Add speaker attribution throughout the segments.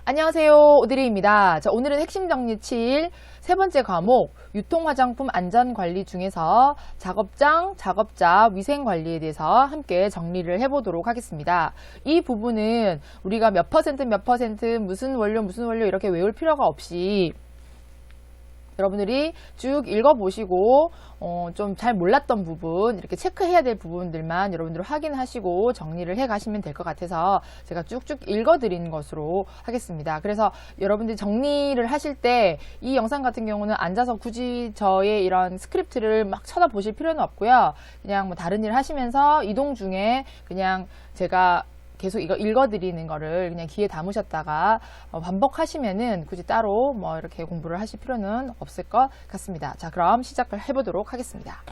Speaker 1: 안녕하세요. 오드리입니다. 자, 오늘은 핵심 정리 7, 세 번째 과목 유통화장품 안전관리 중에서 작업장, 작업자 위생관리에 대해서 함께 정리를 해보도록 하겠습니다. 이 부분은 우리가 몇 퍼센트 무슨 원료 이렇게 외울 필요가 없이 여러분들이 쭉 읽어보시고 좀 잘 몰랐던 부분, 이렇게 체크해야 될 부분들만 여러분들 확인하시고 정리를 해 가시면 될 것 같아서 제가 쭉쭉 읽어드리는 것으로 하겠습니다. 그래서 여러분들이 정리를 하실 때 이 영상 같은 경우는 앉아서 굳이 저의 이런 스크립트를 막 쳐다보실 필요는 없고요. 그냥 뭐 다른 일 하시면서 이동 중에 그냥 제가 계속 이거 읽어드리는 거를 그냥 귀에 담으셨다가 반복하시면은 굳이 따로 뭐 이렇게 공부를 하실 필요는 없을 것 같습니다. 자, 그럼 시작을 해보도록 하겠습니다.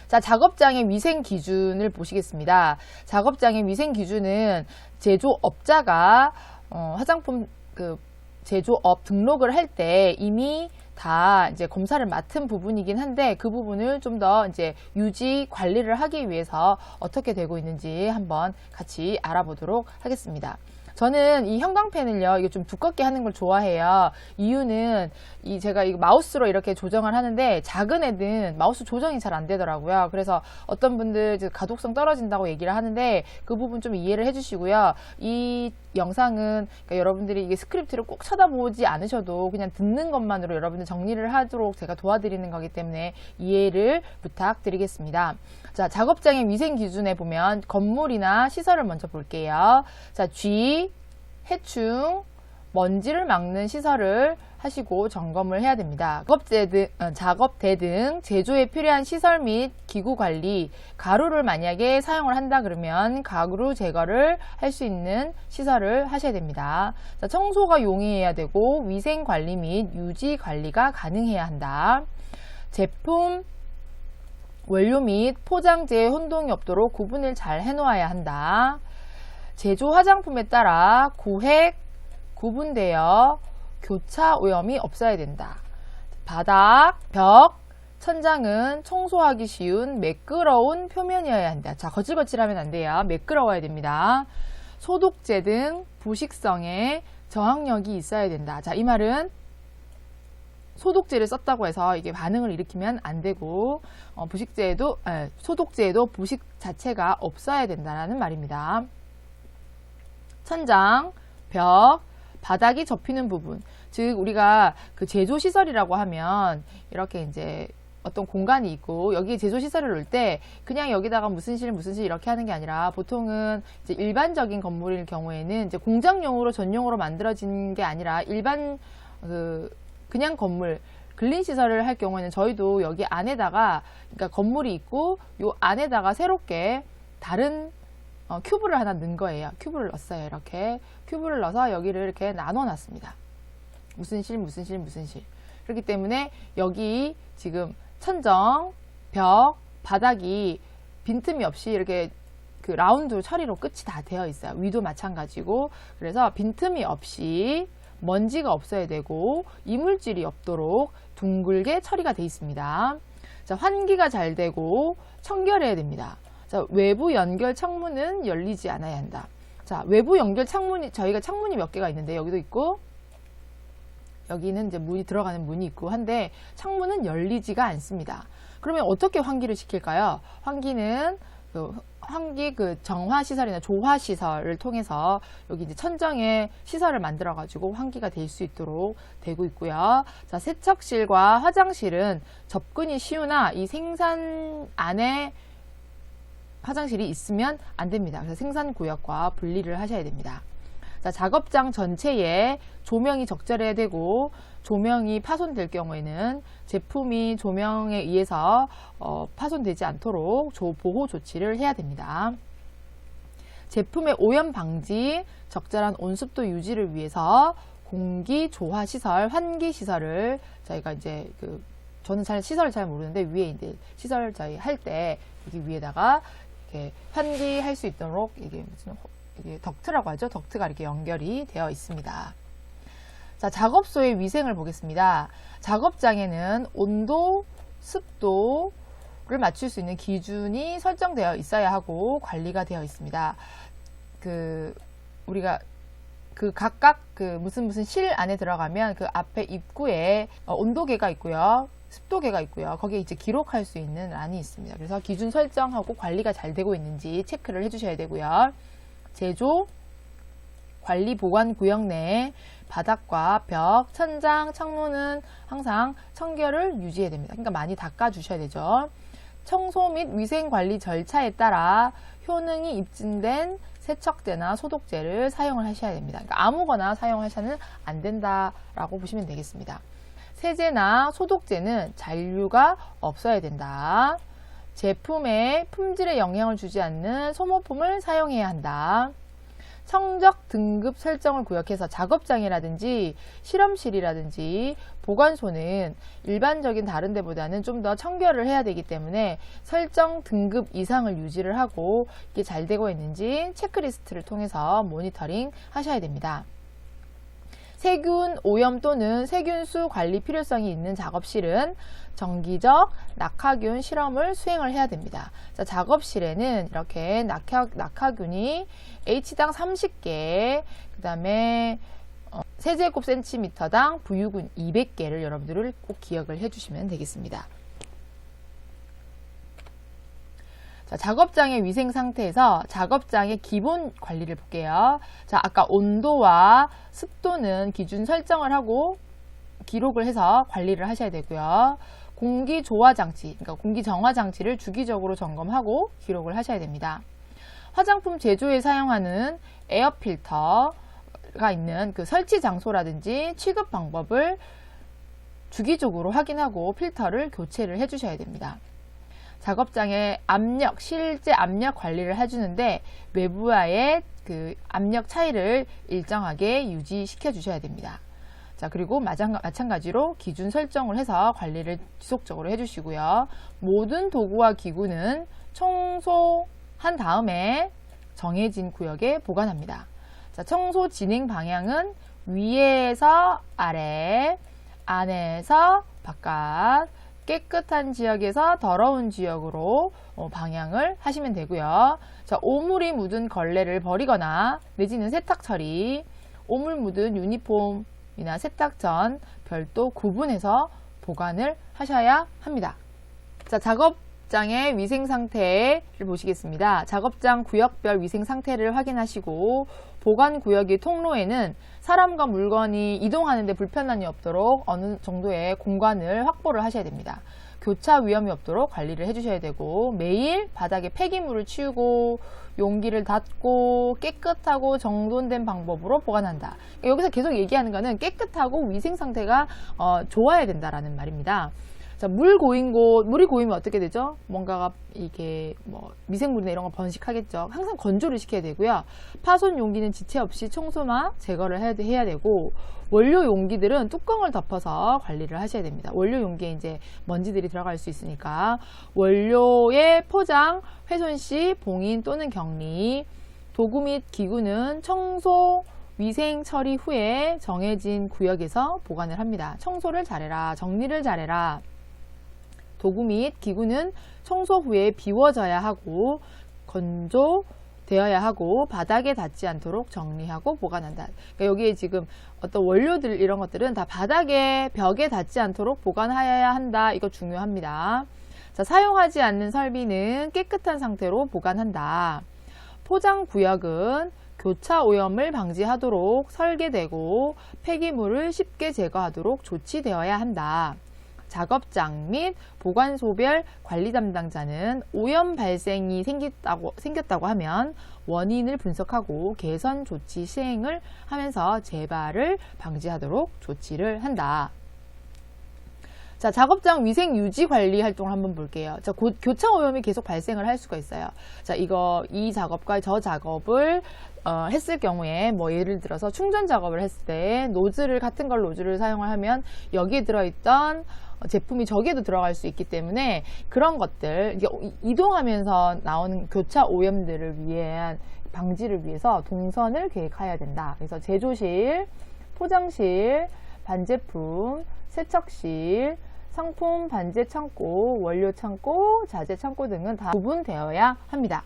Speaker 1: 자, 작업장의 위생 기준을 보시겠습니다. 작업장의 위생 기준은 제조업자가 화장품 제조업 등록을 할 때 이미 다 이제 검사를 맡은 부분이긴 한데 그 부분을 좀 더 이제 유지 관리를 하기 위해서 어떻게 되고 있는지 한번 같이 알아보도록 하겠습니다. 저는 이 형광펜을요, 이거 좀 두껍게 하는 걸 좋아해요. 이유는 제가 이거 마우스로 이렇게 조정을 하는데 작은 애는 마우스 조정이 잘 안 되더라고요. 그래서 어떤 분들 가독성 떨어진다고 얘기를 하는데 그 부분 좀 이해를 해주시고요. 이 영상은 그러니까 여러분들이 이게 스크립트를 꼭 쳐다보지 않으셔도 그냥 듣는 것만으로 여러분들 정리를 하도록 제가 도와드리는 거기 때문에 이해를 부탁드리겠습니다. 자, 작업장의 위생 기준에 보면 건물이나 시설을 먼저 볼게요. 자, G, 해충, 먼지를 막는 시설을 하시고 점검을 해야 됩니다. 작업대 등 제조에 필요한 시설 및 기구 관리, 가루를 만약에 사용을 한다 그러면 가루 제거를 할 수 있는 시설을 하셔야 됩니다. 자, 청소가 용이해야 되고 위생 관리 및 유지 관리가 가능해야 한다. 제품 원료 및 포장재의 혼동이 없도록 구분을 잘 해놓아야 한다. 제조 화장품에 따라 구획 구분되어 교차 오염이 없어야 된다. 바닥, 벽, 천장은 청소하기 쉬운 매끄러운 표면이어야 한다. 자, 거칠거칠하면 안 돼요. 매끄러워야 됩니다. 소독제 등 부식성에 저항력이 있어야 된다. 자, 이 말은 소독제를 썼다고 해서 이게 반응을 일으키면 안 되고 소독제에도 부식 자체가 없어야 된다는 말입니다. 천장, 벽, 바닥이 접히는 부분, 즉 우리가 그 제조시설이라고 하면 이렇게 이제 어떤 공간이 있고 여기에 제조시설을 놓을 때 그냥 여기다가 무슨 실 이렇게 하는 게 아니라 보통은 이제 일반적인 건물일 경우에는 이제 공장용으로 전용으로 만들어진 게 아니라 일반 그냥 건물 근린 시설을 할 경우에는 저희도 여기 안에다가 그러니까 건물이 있고 요 안에다가 새롭게 다른 큐브를 하나 넣은 거예요. 큐브를 넣었어요. 이렇게 큐브를 넣어서 여기를 이렇게 나눠 놨습니다. 무슨 실. 그렇기 때문에 여기 지금 천정, 벽, 바닥이 빈틈이 없이 이렇게 그 라운드 처리로 끝이 다 되어 있어요. 위도 마찬가지고 그래서 빈틈이 없이 먼지가 없어야 되고 이물질이 없도록 둥글게 처리가 되어 있습니다. 자, 환기가 잘 되고 청결해야 됩니다. 자, 외부 연결 창문은 열리지 않아야 한다. 자, 외부 연결 창문이 저희가 창문이 몇 개가 있는데 여기도 있고 여기는 이제 문이 들어가는 문이 있고 한데 창문은 열리지가 않습니다. 그러면 어떻게 환기를 시킬까요? 환기는 정화시설이나 조화시설을 통해서 여기 이제 천정에 시설을 만들어 가지고 환기가 될 수 있도록 되고 있고요. 자, 세척실과 화장실은 접근이 쉬우나 이 생산 안에 화장실이 있으면 안 됩니다. 그래서 생산구역과 분리를 하셔야 됩니다. 자, 작업장 전체에 조명이 적절해야 되고 조명이 파손될 경우에는 제품이 조명에 의해서 파손되지 않도록 보호 조치를 해야 됩니다. 제품의 오염 방지, 적절한 온습도 유지를 위해서 공기 조화 시설, 환기 시설을 저희가 이제 저는 시설을 잘 모르는데 위에 이제 시설 저희 할 때 여기 위에다가 이렇게 환기할 수 있도록 이게 덕트라고 하죠. 덕트가 이렇게 연결이 되어 있습니다. 자, 작업소의 위생을 보겠습니다. 작업장에는 온도, 습도를 맞출 수 있는 기준이 설정되어 있어야 하고 관리가 되어 있습니다. 우리가 그 각각 그 무슨 실 안에 들어가면 그 앞에 입구에 온도계가 있고요. 습도계가 있고요. 거기에 이제 기록할 수 있는 란이 있습니다. 그래서 기준 설정하고 관리가 잘 되고 있는지 체크를 해주셔야 되고요. 제조, 관리 보관 구역 내 바닥과 벽, 천장, 창문은 항상 청결을 유지해야 됩니다. 그러니까 많이 닦아주셔야 되죠. 청소 및 위생관리 절차에 따라 효능이 입증된 세척제나 소독제를 사용을 하셔야 됩니다. 그러니까 아무거나 사용하셔는 안 된다라고 보시면 되겠습니다. 세제나 소독제는 잔류가 없어야 된다. 제품의 품질에 영향을 주지 않는 소모품을 사용해야 한다. 성적 등급 설정을 구역해서 작업장이라든지 실험실이라든지 보관소는 일반적인 다른 데보다는 좀 더 청결을 해야 되기 때문에 설정 등급 이상을 유지를 하고 이게 잘 되고 있는지 체크리스트를 통해서 모니터링 하셔야 됩니다. 세균 오염 또는 세균수 관리 필요성이 있는 작업실은 정기적 낙하균 실험을 수행을 해야 됩니다. 자, 작업실에는 이렇게 낙하균이 H당 30개, 그 다음에 세제곱센티미터당 부유균 200개를 여러분들을 꼭 기억을 해주시면 되겠습니다. 자, 작업장의 위생 상태에서 작업장의 기본 관리를 볼게요. 자, 아까 온도와 습도는 기준 설정을 하고 기록을 해서 관리를 하셔야 되고요. 공기 조화 장치, 그러니까 공기 정화 장치를 주기적으로 점검하고 기록을 하셔야 됩니다. 화장품 제조에 사용하는 에어 필터가 있는 그 설치 장소라든지 취급 방법을 주기적으로 확인하고 필터를 교체를 해주셔야 됩니다. 작업장의 압력, 실제 압력 관리를 해주는데 외부와의 그 압력 차이를 일정하게 유지시켜 주셔야 됩니다. 자, 그리고 마찬가지로 기준 설정을 해서 관리를 지속적으로 해주시고요. 모든 도구와 기구는 청소한 다음에 정해진 구역에 보관합니다. 자, 청소 진행 방향은 위에서 아래, 안에서 바깥, 깨끗한 지역에서 더러운 지역으로 방향을 하시면 되고요. 자, 오물이 묻은 걸레를 버리거나 내지는 세탁 처리, 오물 묻은 유니폼이나 세탁 전 별도 구분해서 보관을 하셔야 합니다. 자, 작업장의 위생 상태를 보시겠습니다. 작업장 구역별 위생 상태를 확인하시고 보관 구역의 통로에는 사람과 물건이 이동하는데 불편함이 없도록 어느 정도의 공간을 확보를 하셔야 됩니다. 교차 위험이 없도록 관리를 해주셔야 되고 매일 바닥에 폐기물을 치우고 용기를 닫고 깨끗하고 정돈된 방법으로 보관한다. 여기서 계속 얘기하는 거는 깨끗하고 위생 상태가 좋아야 된다라는 말입니다. 자, 물이 고이면 어떻게 되죠? 뭔가가 이게 뭐 미생물이나 이런 거 번식하겠죠. 항상 건조를 시켜야 되고요. 파손 용기는 지체 없이 청소나 제거를 해야 되고 원료 용기들은 뚜껑을 덮어서 관리를 하셔야 됩니다. 원료 용기에 이제 먼지들이 들어갈 수 있으니까 원료의 포장, 훼손 시 봉인 또는 격리, 도구 및 기구는 청소, 위생 처리 후에 정해진 구역에서 보관을 합니다. 청소를 잘해라, 정리를 잘해라. 도구 및 기구는 청소 후에 비워져야 하고 건조되어야 하고 바닥에 닿지 않도록 정리하고 보관한다. 그러니까 여기에 지금 어떤 원료들 이런 것들은 다 바닥에 벽에 닿지 않도록 보관하여야 한다. 이거 중요합니다. 자, 사용하지 않는 설비는 깨끗한 상태로 보관한다. 포장 구역은 교차 오염을 방지하도록 설계되고 폐기물을 쉽게 제거하도록 조치되어야 한다. 작업장 및 보관소별 관리 담당자는 오염 발생이 생겼다고 하면 원인을 분석하고 개선 조치 시행을 하면서 재발을 방지하도록 조치를 한다. 자, 작업장 위생 유지 관리 활동을 한번 볼게요. 자, 교차 오염이 계속 발생을 할 수가 있어요. 자, 이 작업과 저 작업을 했을 경우에 뭐 예를 들어서 충전 작업을 했을 때 같은 노즐을 사용을 하면 여기에 들어있던 제품이 저기에도 들어갈 수 있기 때문에 그런 것들 이동하면서 나오는 교차 오염들을 위한 방지를 위해서 동선을 계획해야 된다. 그래서 제조실, 포장실, 반제품, 세척실, 상품 반제 창고, 원료 창고, 자재 창고 등은 다 구분되어야 합니다.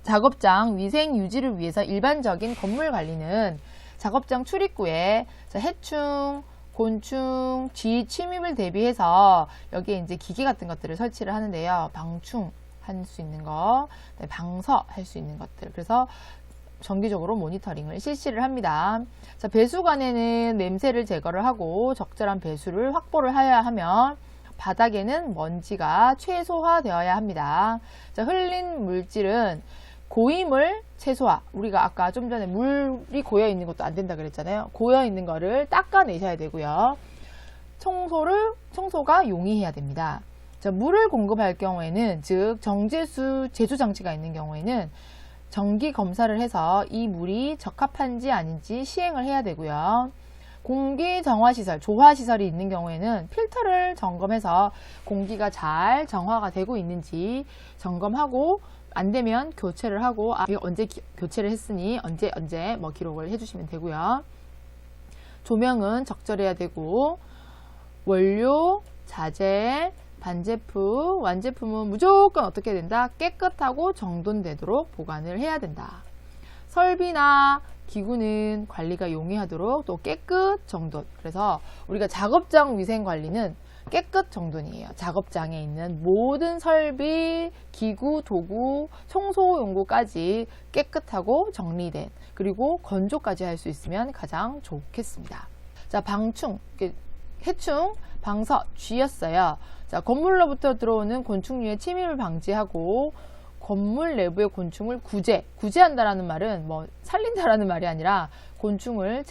Speaker 1: 작업장 위생 유지를 위해서 일반적인 건물 관리는 작업장 출입구에 해충, 곤충, 쥐 침입을 대비해서 여기에 이제 기계 같은 것들을 설치를 하는데요. 방충 할 수 있는 거, 방서 할 수 있는 것들. 그래서 정기적으로 모니터링을 실시를 합니다. 자, 배수관에는 냄새를 제거를 하고 적절한 배수를 확보를 해야 하며 바닥에는 먼지가 최소화되어야 합니다. 자, 흘린 물질은 고임을 최소화. 우리가 아까 좀 전에 물이 고여 있는 것도 안 된다 그랬잖아요. 고여 있는 거를 닦아내셔야 되고요. 청소가 용이해야 됩니다. 자, 물을 공급할 경우에는, 즉 정제수 제조 장치가 있는 경우에는 정기 검사를 해서 이 물이 적합한지 아닌지 시행을 해야 되고요. 공기 정화시설, 조화시설이 있는 경우에는 필터를 점검해서 공기가 잘 정화가 되고 있는지 점검하고, 안 되면 교체를 하고, 언제 교체를 했으니 언제 뭐 기록을 해주시면 되고요. 조명은 적절해야 되고, 원료, 자재, 반제품, 완제품은 무조건 어떻게 된다? 깨끗하고 정돈되도록 보관을 해야 된다. 설비나 기구는 관리가 용이하도록 또 깨끗 정돈. 그래서 우리가 작업장 위생 관리는 깨끗 정돈이에요. 작업장에 있는 모든 설비, 기구, 도구, 청소 용구까지 깨끗하고 정리된, 그리고 건조까지 할 수 있으면 가장 좋겠습니다. 자, 방충, 해충, 방서, 쥐였어요. 자, 건물로부터 들어오는 곤충류의 침입을 방지하고 건물 내부의 곤충을 구제한다라는 말은 뭐 살린다라는 말이 아니라 곤충을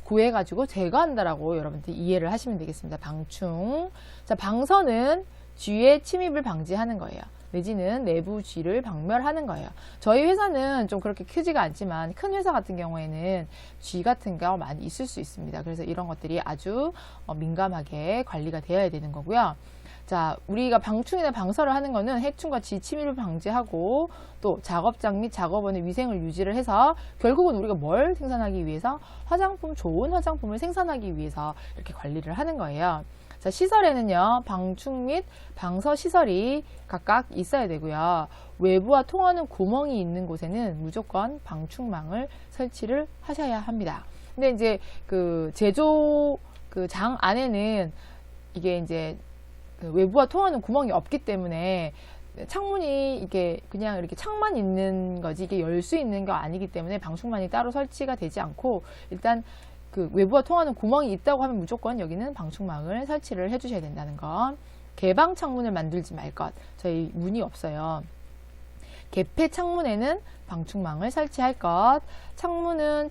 Speaker 1: 구해가지고 제거한다라고 여러분들 이해를 하시면 되겠습니다. 방충. 자, 방서는 쥐의 침입을 방지하는 거예요. 내지는 내부 쥐를 박멸하는 거예요. 저희 회사는 좀 그렇게 크지가 않지만 큰 회사 같은 경우에는 쥐 같은 거 많이 있을 수 있습니다. 그래서 이런 것들이 아주 민감하게 관리가 되어야 되는 거고요. 자, 우리가 방충이나 방서를 하는 거는 해충과 쥐 침입을 방지하고 또 작업장 및 작업원의 위생을 유지를 해서 결국은 우리가 뭘 생산하기 위해서 좋은 화장품을 생산하기 위해서 이렇게 관리를 하는 거예요. 자, 시설에는요, 방충 및 방서 시설이 각각 있어야 되고요. 외부와 통하는 구멍이 있는 곳에는 무조건 방충망을 설치를 하셔야 합니다. 근데 이제 제조 장 안에는 이게 이제 외부와 통하는 구멍이 없기 때문에 창문이 이게 그냥 이렇게 창만 있는 거지 이게 열 수 있는 거 아니기 때문에 방충망이 따로 설치가 되지 않고, 일단 외부와 통하는 구멍이 있다고 하면 무조건 여기는 방충망을 설치를 해주셔야 된다는 거. 개방 창문을 만들지 말 것. 저희 문이 없어요. 개폐 창문에는 방충망을 설치할 것. 창문은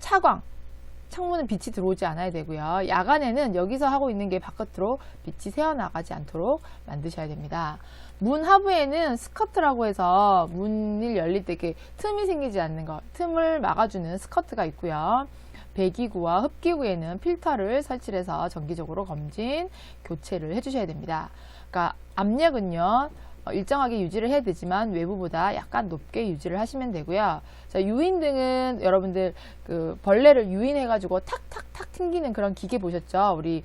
Speaker 1: 창문은 빛이 들어오지 않아야 되고요. 야간에는 여기서 하고 있는 게 바깥으로 빛이 새어나가지 않도록 만드셔야 됩니다. 문 하부에는 스커트라고 해서 문을 열릴 때 이렇게 틈이 생기지 않는 것, 틈을 막아주는 스커트가 있고요. 배기구와 흡기구에는 필터를 설치해서 정기적으로 검진, 교체를 해주셔야 됩니다. 그러니까 압력은요, 일정하게 유지를 해야 되지만 외부보다 약간 높게 유지를 하시면 되고요. 자, 유인등은 여러분들 벌레를 유인해가지고 탁탁탁 튕기는 그런 기계 보셨죠? 우리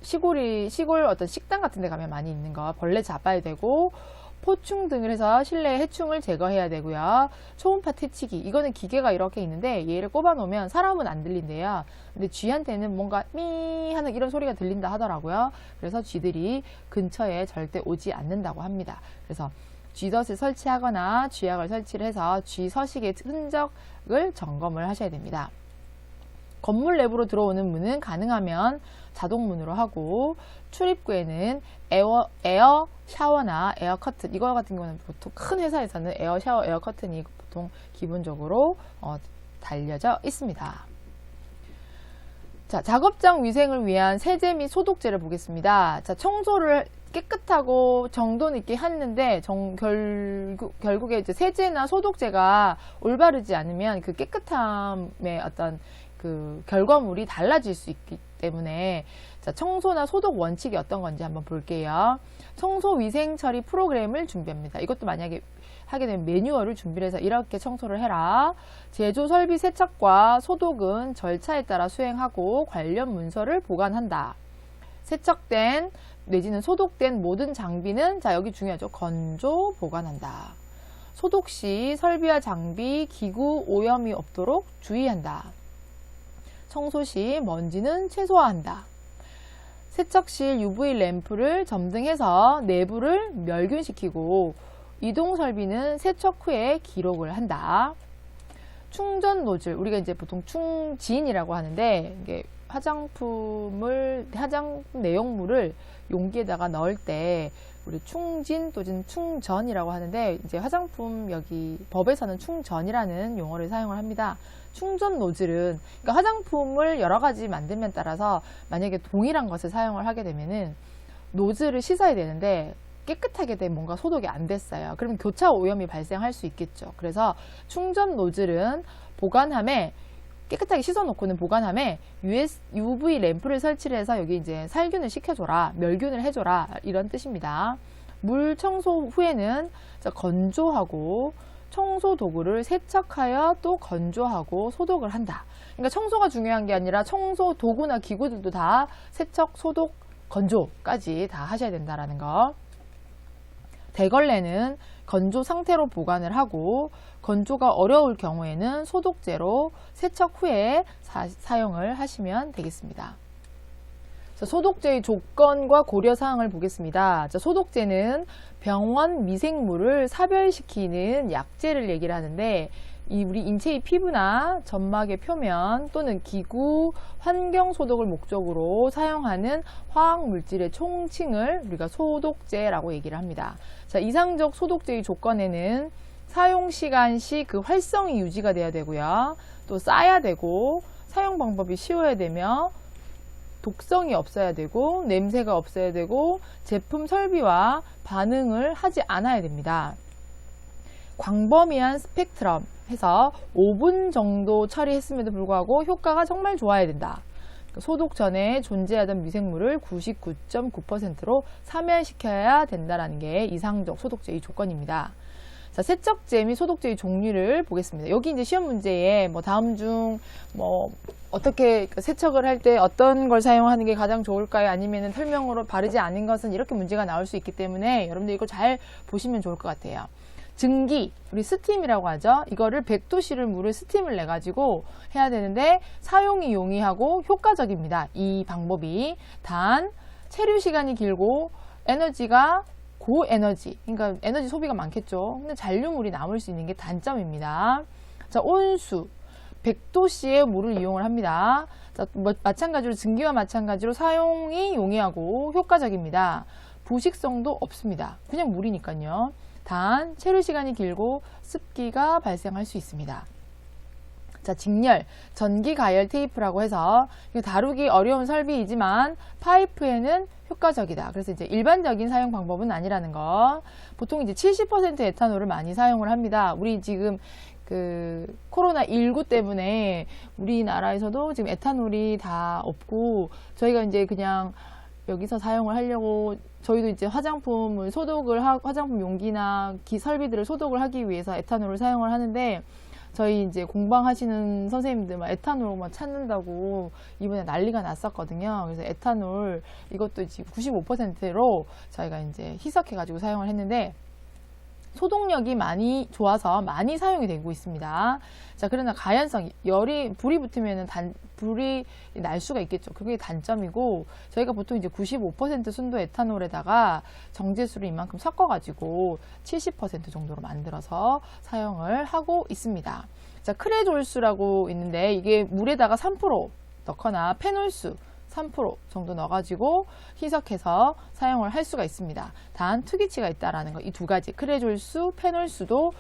Speaker 1: 시골 어떤 식당 같은 데 가면 많이 있는 거, 벌레 잡아야 되고, 포충 등을 해서 실내 해충을 제거해야 되고요. 초음파 퇴치기, 이거는 기계가 이렇게 있는데 얘를 꼽아 놓으면 사람은 안 들린대요. 근데 쥐한테는 뭔가 미 하는 이런 소리가 들린다 하더라고요. 그래서 쥐들이 근처에 절대 오지 않는다고 합니다. 그래서 쥐덫을 설치하거나 쥐약을 설치를 해서 쥐 서식의 흔적을 점검을 하셔야 됩니다. 건물 내부로 들어오는 문은 가능하면 자동문으로 하고, 출입구에는 에어 샤워나 에어 커튼, 이거 같은 경우는 보통 큰 회사에서는 에어 샤워, 에어 커튼이 보통 기본적으로 달려져 있습니다. 자, 작업장 위생을 위한 세제 및 소독제를 보겠습니다. 자, 청소를 깨끗하고 정돈 있게 했는데 결국에 이제 세제나 소독제가 올바르지 않으면 그 깨끗함의 어떤 결과물이 달라질 수 있기 때문에, 자, 청소나 소독 원칙이 어떤 건지 한번 볼게요. 청소 위생 처리 프로그램을 준비합니다. 이것도 만약에 하게 되면 매뉴얼을 준비를 해서 이렇게 청소를 해라. 제조 설비 세척과 소독은 절차에 따라 수행하고 관련 문서를 보관한다. 세척된 내지는 소독된 모든 장비는, 자, 여기 중요하죠. 건조 보관한다. 소독 시 설비와 장비, 기구 오염이 없도록 주의한다. 청소 시 먼지는 최소화한다. 세척실 UV 램프를 점등해서 내부를 멸균시키고 이동 설비는 세척 후에 기록을 한다. 충전 노즐, 우리가 이제 보통 충진이라고 하는데 이게 화장품 내용물을 용기에다가 넣을 때 우리 충진 또는 충전이라고 하는데 이제 화장품 여기 법에서는 충전이라는 용어를 사용을 합니다. 충전 노즐은 그러니까 화장품을 여러 가지 만들면 따라서 만약에 동일한 것을 사용을 하게 되면은 노즐을 씻어야 되는데 깨끗하게 된 뭔가 소독이 안 됐어요. 그러면 교차 오염이 발생할 수 있겠죠. 그래서 충전 노즐은 보관함에 깨끗하게 씻어놓고는 보관함에 UV 램프를 설치를 해서 여기 이제 살균을 시켜줘라, 멸균을 해줘라 이런 뜻입니다. 물 청소 후에는 건조하고 청소 도구를 세척하여 또 건조하고 소독을 한다. 그러니까 청소가 중요한 게 아니라 청소 도구나 기구들도 다 세척, 소독, 건조까지 다 하셔야 된다라는 거. 대걸레는 건조 상태로 보관을 하고 건조가 어려울 경우에는 소독제로 세척 후에 사용을 하시면 되겠습니다. 소독제의 조건과 고려사항을 보겠습니다. 소독제는 병원 미생물을 사별시키는 약제를 얘기를 하는데 우리 인체의 피부나 점막의 표면 또는 기구, 환경 소독을 목적으로 사용하는 화학 물질의 총칭을 우리가 소독제라고 얘기를 합니다. 자, 이상적 소독제의 조건에는 사용 시간 시 그 활성이 유지가 돼야 되고요. 또 싸야 되고 사용 방법이 쉬워야 되며 독성이 없어야 되고 냄새가 없어야 되고 제품 설비와 반응을 하지 않아야 됩니다. 광범위한 스펙트럼 해서 5분 정도 처리했음에도 불구하고 효과가 정말 좋아야 된다. 소독 전에 존재하던 미생물을 99.9%로 사멸시켜야 된다는 게 이상적 소독제의 조건입니다. 자, 세척제 및 소독제의 종류를 보겠습니다. 여기 이제 시험 문제에 다음 중 어떻게 세척을 할 때 어떤 걸 사용하는 게 가장 좋을까요? 아니면 설명으로 바르지 않은 것은 이렇게 문제가 나올 수 있기 때문에 여러분들 이거 잘 보시면 좋을 것 같아요. 증기, 우리 스팀이라고 하죠. 이거를 100도씨를 물을 스팀을 내 가지고 해야 되는데 사용이 용이하고 효과적입니다. 이 방법이. 단 체류 시간이 길고 에너지가 고에너지, 그러니까 에너지 소비가 많겠죠. 근데 잔류물이 남을 수 있는 게 단점입니다. 자, 온수 100도씨의 물을 이용을 합니다. 자, 마찬가지로 증기와 마찬가지로 사용이 용이하고 효과적입니다. 부식성도 없습니다. 그냥 물이니까요. 단 체류 시간이 길고 습기가 발생할 수 있습니다. 자, 직렬, 전기 가열 테이프라고 해서 다루기 어려운 설비이지만 파이프에는 효과적이다. 그래서 이제 일반적인 사용 방법은 아니라는 거. 보통 이제 70% 에탄올을 많이 사용을 합니다. 우리 지금 코로나19 때문에 우리나라에서도 지금 에탄올이 다 없고 저희가 이제 그냥 여기서 사용을 하려고 저희도 이제 화장품을 소독을 화장품 용기나 설비들을 소독을 하기 위해서 에탄올을 사용을 하는데 저희 이제 공방하시는 선생님들 에탄올 찾는다고 이번에 난리가 났었거든요. 그래서 에탄올 이것도 지금 95%로 저희가 이제 희석해가지고 사용을 했는데 소독력이 많이 좋아서 많이 사용이 되고 있습니다. 자, 그러나 가연성, 불이 붙으면은 불이 날 수가 있겠죠. 그게 단점이고, 저희가 보통 이제 95% 순도 에탄올에다가 정제수를 이만큼 섞어가지고 70% 정도로 만들어서 사용을 하고 있습니다. 자, 크레졸수라고 있는데, 이게 물에다가 3% 넣거나 페놀수 3% 정도 넣어가지고 희석해서 사용을 할 수가 있습니다. 단 특이치가 있다라는 거, 이 두 가지 크레졸수, 페놀수도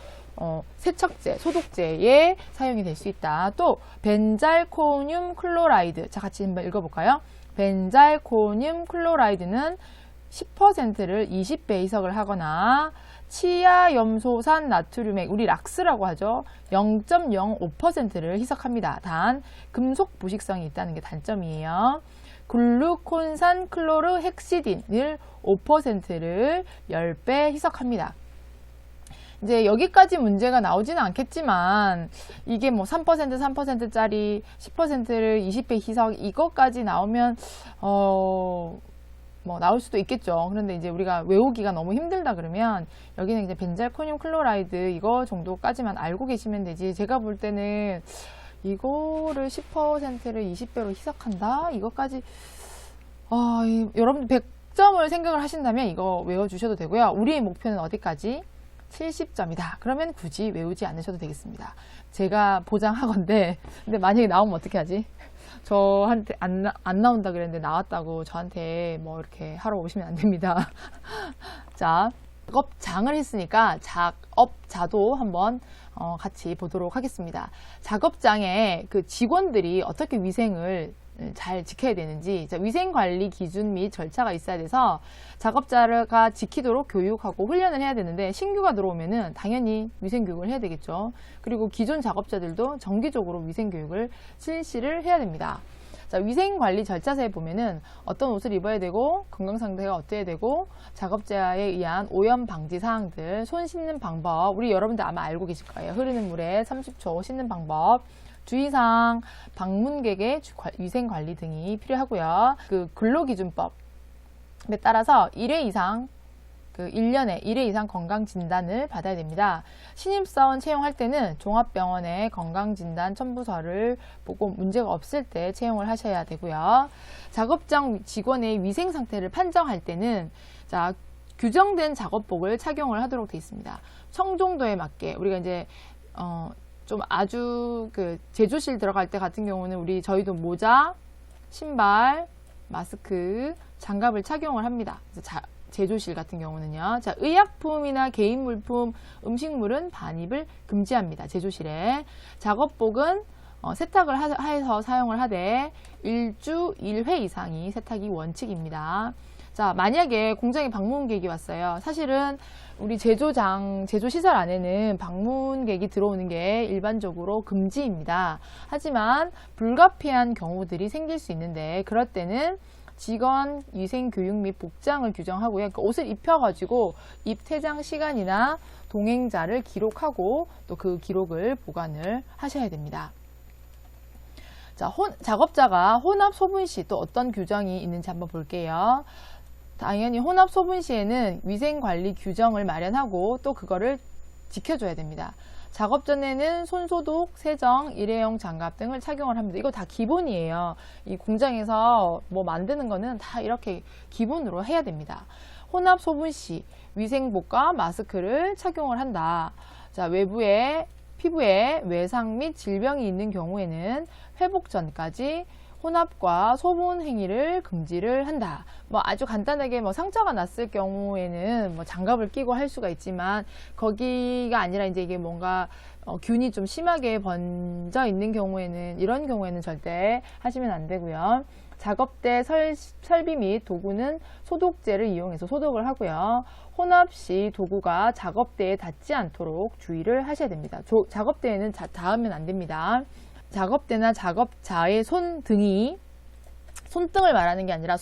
Speaker 1: 세척제, 소독제에 사용이 될 수 있다. 또 벤잘코늄 클로라이드, 자 같이 한번 읽어볼까요? 벤잘코늄 클로라이드는 10%를 20배 희석을 하거나 치아염소산 나트륨액, 우리 락스라고 하죠. 0.05%를 희석합니다. 단 금속 부식성이 있다는 게 단점이에요. 글루콘산 클로르 헥시딘을 5%를 10배 희석합니다. 이제 여기까지 문제가 나오지는 않겠지만 이게 3%짜리 10%를 20배 희석 이것까지 나오면 나올 수도 있겠죠. 그런데 이제 우리가 외우기가 너무 힘들다 그러면 여기는 이제 벤잘코늄 클로라이드 이거 정도까지만 알고 계시면 되지. 제가 볼 때는 이거를 10%를 20배로 희석한다? 이것까지, 여러분들 100점을 생각을 하신다면 이거 외워주셔도 되고요. 우리의 목표는 어디까지? 70점이다. 그러면 굳이 외우지 않으셔도 되겠습니다. 제가 보장하건데, 근데 만약에 나오면 어떻게 하지? 저한테 안 나온다 그랬는데 나왔다고 저한테 뭐 이렇게 하러 오시면 안 됩니다. 자, 작업장을 했으니까 작업자도 한번 같이 보도록 하겠습니다. 작업장에 그 직원들이 어떻게 위생을 잘 지켜야 되는지, 위생관리 기준 및 절차가 있어야 돼서 작업자가 지키도록 교육하고 훈련을 해야 되는데, 신규가 들어오면은 당연히 위생교육을 해야 되겠죠. 그리고 기존 작업자들도 정기적으로 위생교육을 실시를 해야 됩니다. 자, 위생관리 절차서에 보면은 어떤 옷을 입어야 되고, 건강상태가 어때야 되고, 작업자에 의한 오염 방지 사항들, 손 씻는 방법, 우리 여러분들 아마 알고 계실 거예요. 흐르는 물에 30초 씻는 방법, 주의사항, 방문객의 위생관리 등이 필요하고요. 그 근로기준법에 따라서 1회 이상, 1년에 1회 이상 건강진단을 받아야 됩니다. 신입사원 채용할 때는 종합병원의 건강진단 첨부서를 보고 문제가 없을 때 채용을 하셔야 되고요. 작업장 직원의 위생 상태를 판정할 때는 규정된 작업복을 착용을 하도록 되어 있습니다. 청정도에 맞게 우리가 이제 좀 아주 제조실 들어갈 때 같은 경우는 저희도 모자, 신발, 마스크, 장갑을 착용을 합니다. 제조실 같은 경우는요. 자, 의약품이나 개인 물품, 음식물은 반입을 금지합니다. 제조실에. 작업복은 세탁을 해서 사용을 하되 1주 1회 이상이 세탁이 원칙입니다. 자, 만약에 공장에 방문객이 왔어요. 사실은 우리 제조시설 안에는 방문객이 들어오는 게 일반적으로 금지입니다. 하지만 불가피한 경우들이 생길 수 있는데, 그럴 때는 직원 위생교육 및 복장을 규정하고요. 그러니까 옷을 입혀가지고 입퇴장 시간이나 동행자를 기록하고 또 그 기록을 보관을 하셔야 됩니다. 자, 작업자가 혼합 소분 시 또 어떤 규정이 있는지 한번 볼게요. 당연히 혼합 소분 시에는 위생관리 규정을 마련하고 또 그거를 지켜줘야 됩니다. 작업 전에는 손소독, 세정, 일회용 장갑 등을 착용을 합니다. 이거 다 기본이에요. 이 공장에서 뭐 만드는 거는 다 이렇게 기본으로 해야 됩니다. 혼합 소분 시 위생복과 마스크를 착용을 한다. 자, 피부에 외상 및 질병이 있는 경우에는 회복 전까지 혼합과 소분 행위를 금지를 한다. 뭐 아주 간단하게 상처가 났을 경우에는 장갑을 끼고 할 수가 있지만, 거기가 아니라 이제 이게 뭔가 균이 좀 심하게 번져 있는 경우에는, 이런 경우에는 절대 하시면 안 되고요. 작업대 설비 및 도구는 소독제를 이용해서 소독을 하고요. 혼합 시 도구가 작업대에 닿지 않도록 주의를 하셔야 됩니다. 작업대에는 닿으면 안 됩니다. 작업대나 작업자의 손등을 말하는 게 아니라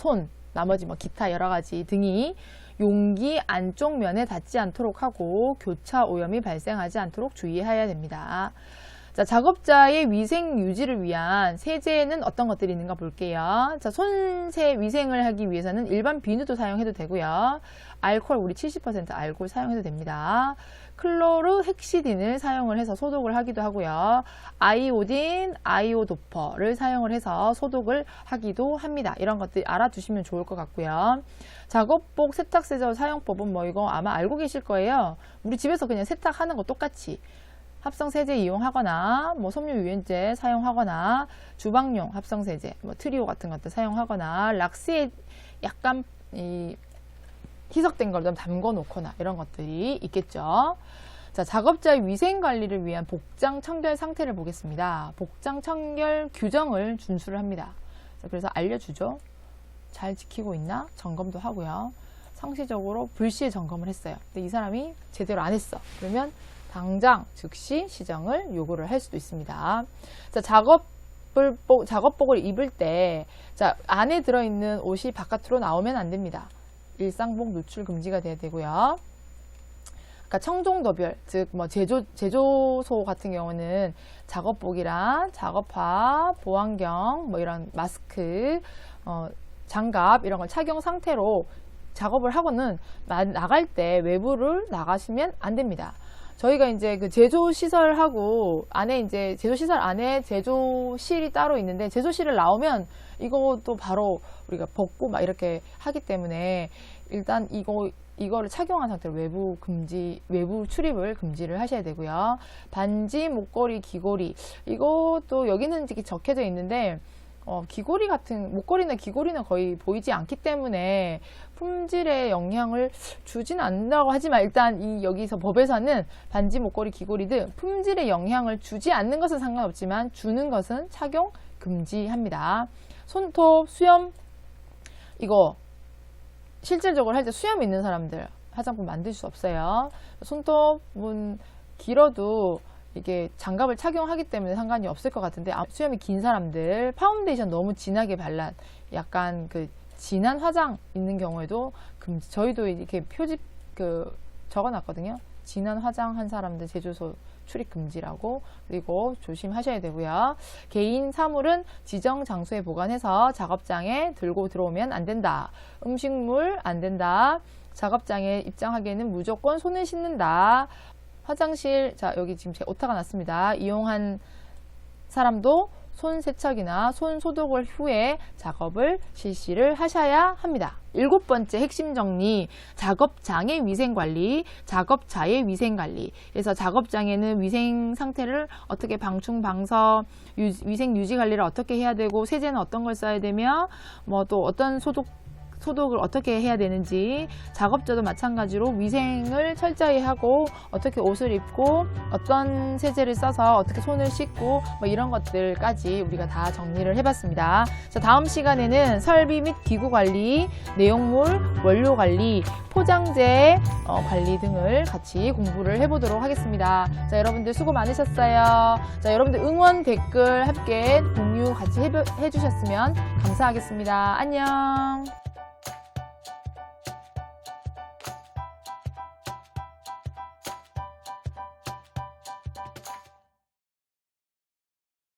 Speaker 1: 나머지 기타 여러 가지 등이 용기 안쪽 면에 닿지 않도록 하고 교차 오염이 발생하지 않도록 주의해야 됩니다. 자, 작업자의 위생 유지를 위한 세제에는 어떤 것들이 있는가 볼게요. 자, 손세 위생을 하기 위해서는 일반 비누도 사용해도 되고요. 알코올, 우리 70% 알코올 사용해도 됩니다. 클로르 헥시딘을 사용을 해서 소독을 하기도 하고요. 아이오딘, 아이오도퍼를 사용을 해서 소독을 하기도 합니다. 이런 것들 알아두시면 좋을 것 같고요. 작업복 세탁세제 사용법은 이거 아마 알고 계실 거예요. 우리 집에서 그냥 세탁하는 거 똑같이 합성세제 이용하거나 섬유 유연제 사용하거나 주방용 합성세제 트리오 같은 것들 사용하거나 락스에 약간 희석된 걸 좀 담궈 놓거나 이런 것들이 있겠죠. 자, 작업자의 위생 관리를 위한 복장 청결 상태를 보겠습니다. 복장 청결 규정을 준수를 합니다. 자, 그래서 알려주죠. 잘 지키고 있나 점검도 하고요. 상시적으로 불시에 점검을 했어요. 근데 이 사람이 제대로 안 했어. 그러면 당장 즉시 시정을 요구를 할 수도 있습니다. 자, 작업복을 입을 때 안에 들어있는 옷이 바깥으로 나오면 안 됩니다. 일상복 노출 금지가 돼야 되고요. 아까 청정도별, 즉 제조소 같은 경우는 작업복이랑 작업화, 보안경, 이런 마스크, 장갑 이런 걸 착용 상태로 작업을 하고는 나갈 때 외부를 나가시면 안 됩니다. 저희가 이제 그 제조시설하고 안에 이제 제조시설 안에 제조실이 따로 있는데 제조실을 나오면 이것도 바로 우리가 벗고 막 이렇게 하기 때문에 일단 이거를 착용한 상태로 외부 출입을 금지를 하셔야 되고요. 반지, 목걸이, 귀걸이 이것도 여기는 이렇게 적혀져 있는데 귀걸이 같은 목걸이나 귀걸이는 거의 보이지 않기 때문에 품질에 영향을 주진 않는다고 하지만 일단 여기서 법에서는 반지, 목걸이, 귀걸이 등 품질에 영향을 주지 않는 것은 상관없지만 주는 것은 착용 금지합니다. 손톱, 수염 이거 실질적으로 할 때 수염 있는 사람들 화장품 만들 수 없어요. 손톱은 길어도 이게 장갑을 착용하기 때문에 상관이 없을 것 같은데 수염이 긴 사람들 파운데이션 너무 진하게 발란 약간 그 진한 화장 있는 경우에도 금지. 저희도 이렇게 표지 적어놨거든요. 진한 화장 한 사람들 제조소 출입 금지라고. 그리고 조심하셔야 되고요. 개인 사물은 지정 장소에 보관해서 작업장에 들고 들어오면 안 된다. 음식물 안 된다. 작업장에 입장하기에는 무조건 손을 씻는다. 화장실, 자 여기 지금 제 오타가 났습니다. 이용한 사람도 손 세척이나 손 소독을 후에 작업을 실시를 하셔야 합니다. 7번째 핵심 정리, 작업장의 위생관리, 작업자의 위생관리. 그래서 작업장에는 위생 상태를 어떻게 방충, 방서, 위생 유지 관리를 어떻게 해야 되고 세제는 어떤 걸 써야 되며 뭐 또 어떤 소독을 어떻게 해야 되는지, 작업자도 마찬가지로 위생을 철저히 하고 어떻게 옷을 입고 어떤 세제를 써서 어떻게 손을 씻고 뭐 이런 것들까지 우리가 다 정리를 해봤습니다. 자, 다음 시간에는 설비 및 기구 관리, 내용물, 원료 관리, 포장재 관리 등을 같이 공부를 해보도록 하겠습니다. 자, 여러분들 수고 많으셨어요. 자, 여러분들 응원 댓글 함께 공유 같이 해주셨으면 감사하겠습니다. 안녕.